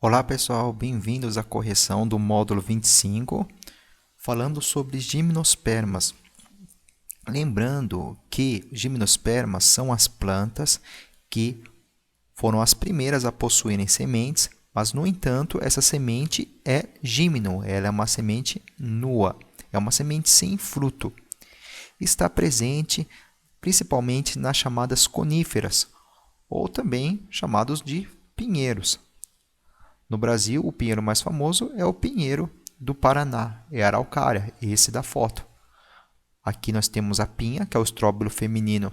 Olá pessoal, bem-vindos à correção do módulo 25, falando sobre gimnospermas. Lembrando que gimnospermas são as plantas que foram as primeiras a possuírem sementes, mas no entanto essa semente é gímino, ela é uma semente nua, é uma semente sem fruto. Está presente principalmente nas chamadas coníferas, ou também chamados de pinheiros. No Brasil, o pinheiro mais famoso é o pinheiro do Paraná, é a araucária, esse da foto. Aqui nós temos a pinha, que é o estróbilo feminino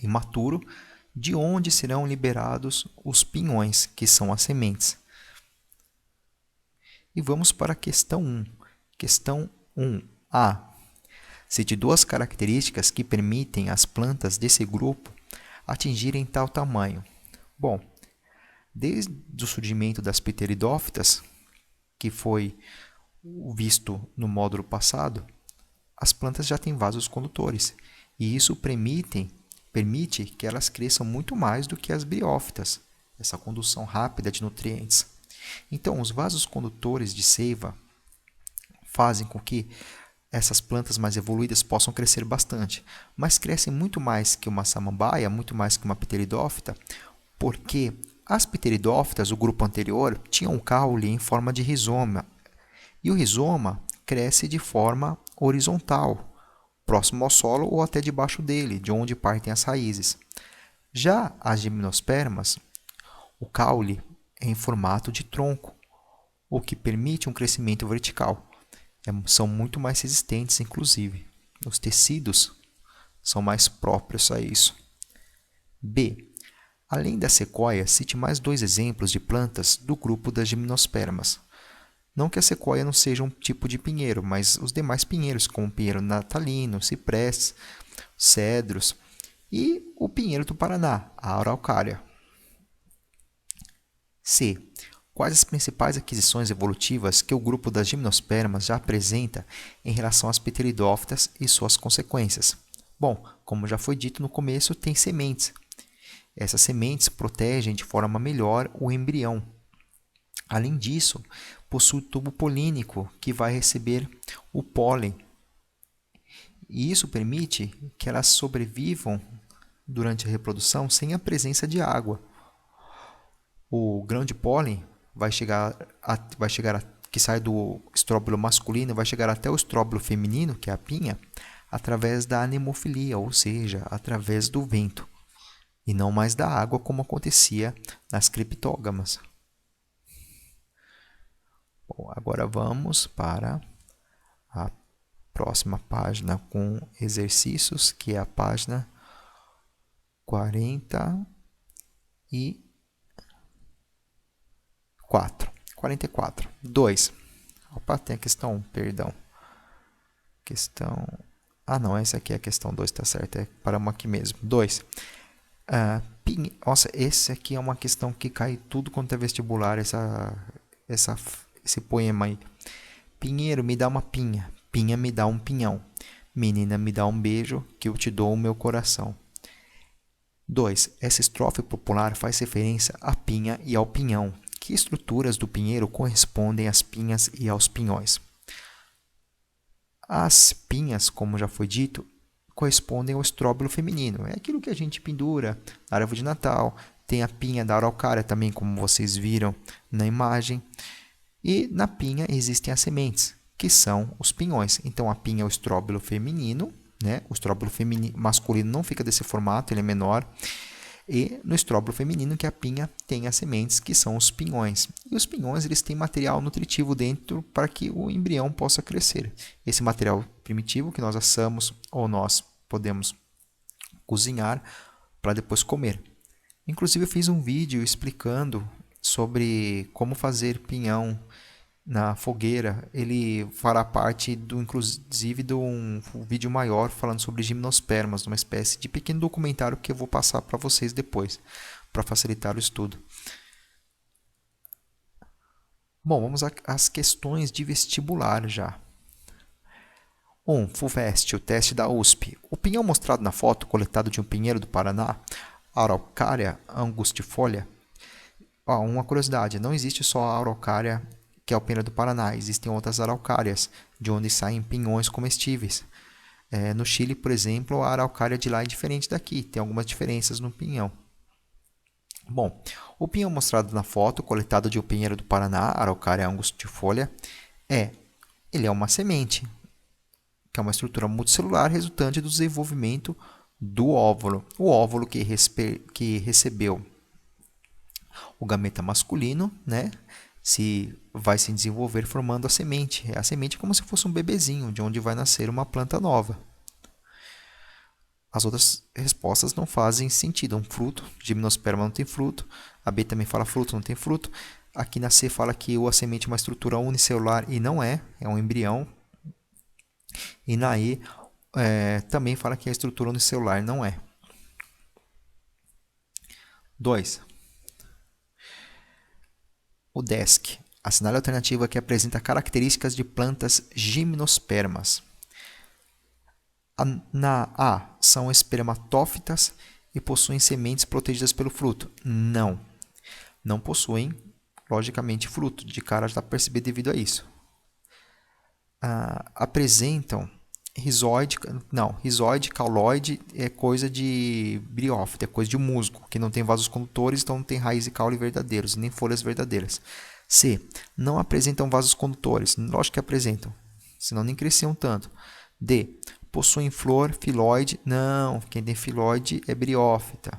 imaturo, de onde serão liberados os pinhões, que são as sementes. E vamos para a questão 1. Questão 1a. Cite duas características que permitem às plantas desse grupo atingirem tal tamanho. Bom, desde o surgimento das pteridófitas, que foi visto no módulo passado, as plantas já têm vasos condutores, e isso permite que elas cresçam muito mais do que as briófitas, essa condução rápida de nutrientes. Então, os vasos condutores de seiva fazem com que essas plantas mais evoluídas possam crescer bastante, mas crescem muito mais que uma samambaia, muito mais que uma pteridófita, porque as pteridófitas, o grupo anterior, tinham um caule em forma de rizoma, e o rizoma cresce de forma horizontal, próximo ao solo ou até debaixo dele, de onde partem as raízes. Já as gimnospermas, o caule é em formato de tronco, o que permite um crescimento vertical. São muito mais resistentes, inclusive. Os tecidos são mais próprios a isso. B. Além da sequoia, cite mais dois exemplos de plantas do grupo das gimnospermas. Não que a sequoia não seja um tipo de pinheiro, mas os demais pinheiros, como o pinheiro natalino, ciprés, cedros e o pinheiro do Paraná, a araucária. C. Quais as principais aquisições evolutivas que o grupo das gimnospermas já apresenta em relação às pteridófitas e suas consequências? Bom, como já foi dito no começo, tem sementes. Essas sementes protegem de forma melhor o embrião. Além disso, possui tubo polínico que vai receber o pólen. E isso permite que elas sobrevivam durante a reprodução sem a presença de água. O grão de pólen que sai do estróbilo masculino, vai chegar até o estróbilo feminino, que é a pinha, através da anemofilia, ou seja, através do vento, e não mais da água como acontecia nas criptógamas. Bom, agora vamos para a próxima página com exercícios, que é a página 44. 2. Opa, tem a questão 1, perdão. Questão... Ah, não, essa aqui é a questão 2, tá certo. Paramos aqui mesmo. 2. Nossa, esse aqui é uma questão que cai tudo quanto é vestibular, esse poema aí. Pinheiro, me dá uma pinha. Pinha, me dá um pinhão. Menina, me dá um beijo, que eu te dou o meu coração. 2. Essa estrofe popular faz referência à pinha e ao pinhão. Que estruturas do pinheiro correspondem às pinhas e aos pinhões? As pinhas, como já foi dito, correspondem ao estróbilo feminino. É aquilo que a gente pendura na árvore de Natal. Tem a pinha da araucária também, como vocês viram na imagem. E na pinha existem as sementes, que são os pinhões. Então a pinha é o estróbilo feminino, né? O estróbilo masculino não fica desse formato, ele é menor. E no estróbilo feminino, que a pinha tem as sementes, que são os pinhões. E os pinhões eles têm material nutritivo dentro para que o embrião possa crescer. Esse material primitivo que nós assamos ou nós podemos cozinhar para depois comer. Inclusive eu fiz um vídeo explicando sobre como fazer pinhão na fogueira. Ele fará parte inclusive de um vídeo maior falando sobre gimnospermas, uma espécie de pequeno documentário que eu vou passar para vocês depois, para facilitar o estudo. Bom, vamos às questões de vestibular já. 1. FUVEST, o teste da USP. O pinhão mostrado na foto, coletado de um pinheiro do Paraná, Araucária angustifolia, Ó, uma curiosidade, não existe só a araucária, que é o pinheiro do Paraná, existem outras araucárias, de onde saem pinhões comestíveis. No Chile, por exemplo, a araucária de lá é diferente daqui, tem algumas diferenças no pinhão. Bom, o pinhão mostrado na foto, coletado de um pinheiro do Paraná, araucária angustifolia, ele é uma semente, que é uma estrutura multicelular resultante do desenvolvimento do óvulo. O óvulo que recebeu o gameta masculino, né, vai se desenvolver formando a semente. A semente é como se fosse um bebezinho, de onde vai nascer uma planta nova. As outras respostas não fazem sentido. Um fruto, gimnosperma não tem fruto. A B também fala fruto, não tem fruto. Aqui na C fala que a semente é uma estrutura unicelular e não é um embrião. E na E também fala que a estrutura unicelular não é. 2. O DESC, assinale a alternativa que apresenta características de plantas gimnospermas. Na A, são espermatófitas e possuem sementes protegidas pelo fruto. Não possuem, logicamente, fruto. De cara já dá para perceber devido a isso. Apresentam rizoide, cauloide é coisa de briófita, é coisa de musgo, que não tem vasos condutores, então não tem raiz e caule verdadeiros, nem folhas verdadeiras. C, não apresentam vasos condutores, lógico que apresentam, senão nem cresciam tanto. D, possuem flor filoide, não, quem tem filoide é briófita.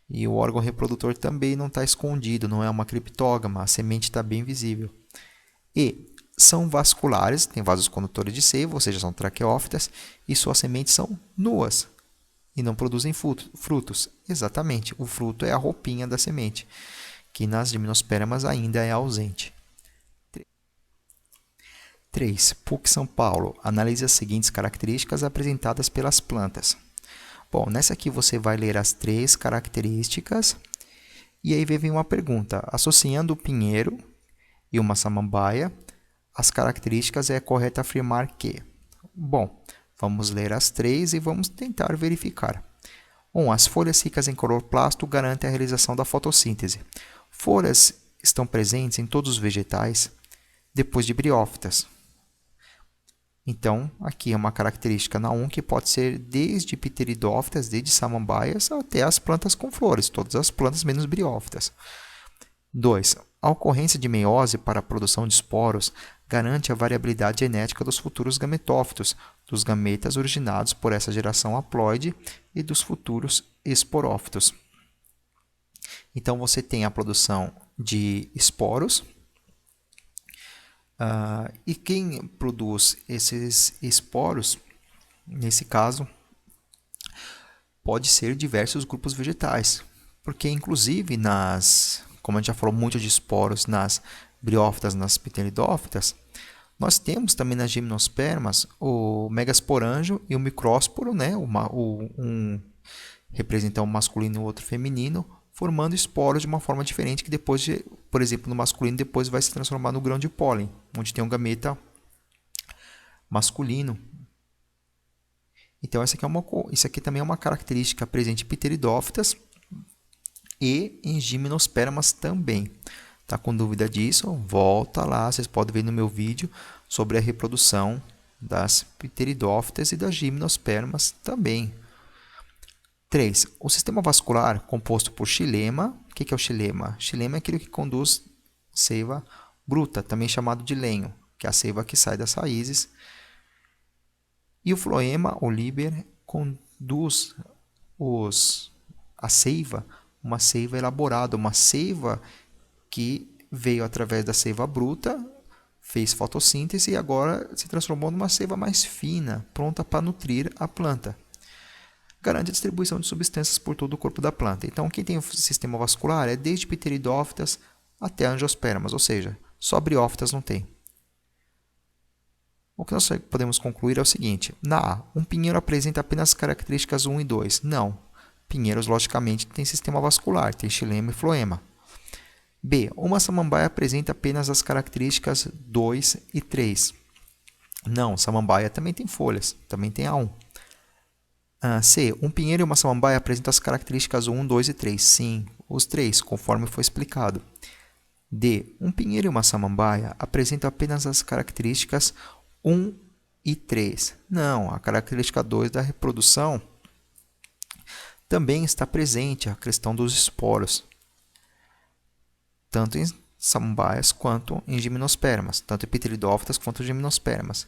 E o órgão reprodutor também não está escondido, não é uma criptógama, a semente está bem visível. E, são vasculares, têm vasos condutores de seiva, ou seja, são traqueófitas, e suas sementes são nuas e não produzem frutos. Exatamente, o fruto é a roupinha da semente, que nas gimnospermas ainda é ausente. 3. PUC São Paulo. Analise as seguintes características apresentadas pelas plantas. Bom, nessa aqui você vai ler as 3 características e aí vem uma pergunta. Associando o pinheiro e uma samambaia, as características é correto afirmar que. Bom, vamos ler as 3 e vamos tentar verificar. 1. As folhas ricas em cloroplasto garantem a realização da fotossíntese. Folhas estão presentes em todos os vegetais depois de briófitas. Então, aqui é uma característica na 1 que pode ser desde pteridófitas, desde samambaias, até as plantas com flores, todas as plantas menos briófitas. 2. A ocorrência de meiose para a produção de esporos garante a variabilidade genética dos futuros gametófitos, dos gametas originados por essa geração haploide e dos futuros esporófitos. Então, você tem a produção de esporos, e quem produz esses esporos, nesse caso, pode ser diversos grupos vegetais, porque inclusive como a gente já falou muito de esporos nas briófitas, nas pteridófitas, nós temos também nas gimnospermas o megasporângio e o micrósporo, né? Um representa um masculino e o outro feminino, formando esporos de uma forma diferente que depois, por exemplo, no masculino depois vai se transformar no grão de pólen, onde tem um gameta masculino. Então, isso aqui também é uma característica presente em pteridófitas e em gimnospermas também. Tá com dúvida disso? Volta lá, vocês podem ver no meu vídeo sobre a reprodução das pteridófitas e das gimnospermas também. 3. O sistema vascular composto por xilema. O que é o xilema? Xilema é aquilo que conduz seiva bruta, também chamado de lenho, que é a seiva que sai das raízes. E o floema, o líber, conduz a seiva, uma seiva elaborada, uma seiva que veio através da seiva bruta, fez fotossíntese e agora se transformou numa seiva mais fina, pronta para nutrir a planta. Garante a distribuição de substâncias por todo o corpo da planta. Então, quem tem o sistema vascular é desde pteridófitas até angiospermas, ou seja, só briófitas não tem. O que nós podemos concluir é o seguinte. Na A, um pinheiro apresenta apenas características 1 e 2. Não. Pinheiros, logicamente, têm sistema vascular, tem xilema e floema. B. Uma samambaia apresenta apenas as características 2 e 3. Não, samambaia também tem folhas, também tem A1. C. Um pinheiro e uma samambaia apresentam as características 1, 2 e 3. Sim, os três, conforme foi explicado. D. Um pinheiro e uma samambaia apresentam apenas as características 1 e 3. Não, a característica 2 da reprodução também está presente, a questão dos esporos, tanto em samambaias quanto em gimnospermas, tanto em pteridófitas quanto em gimnospermas.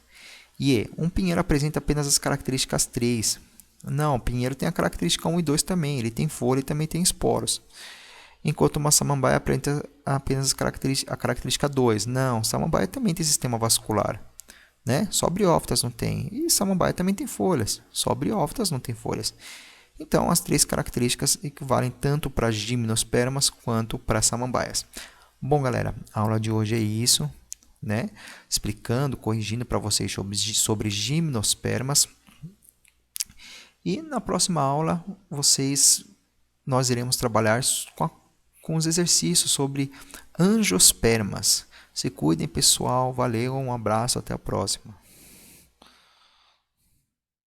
E um pinheiro apresenta apenas as características 3. Não, o pinheiro tem a característica 1 e 2 também, ele tem folha e também tem esporos. Enquanto uma samambaia apresenta apenas a característica 2. Não, samambaia também tem sistema vascular, né? Só briófitas não tem. E samambaia também tem folhas, só briófitas não tem folhas. Então, as três características equivalem tanto para gimnospermas quanto para samambaias. Bom, galera, a aula de hoje é isso, né? Explicando, corrigindo para vocês sobre gimnospermas. E na próxima aula, nós iremos trabalhar com os exercícios sobre angiospermas. Se cuidem, pessoal. Valeu, um abraço, até a próxima.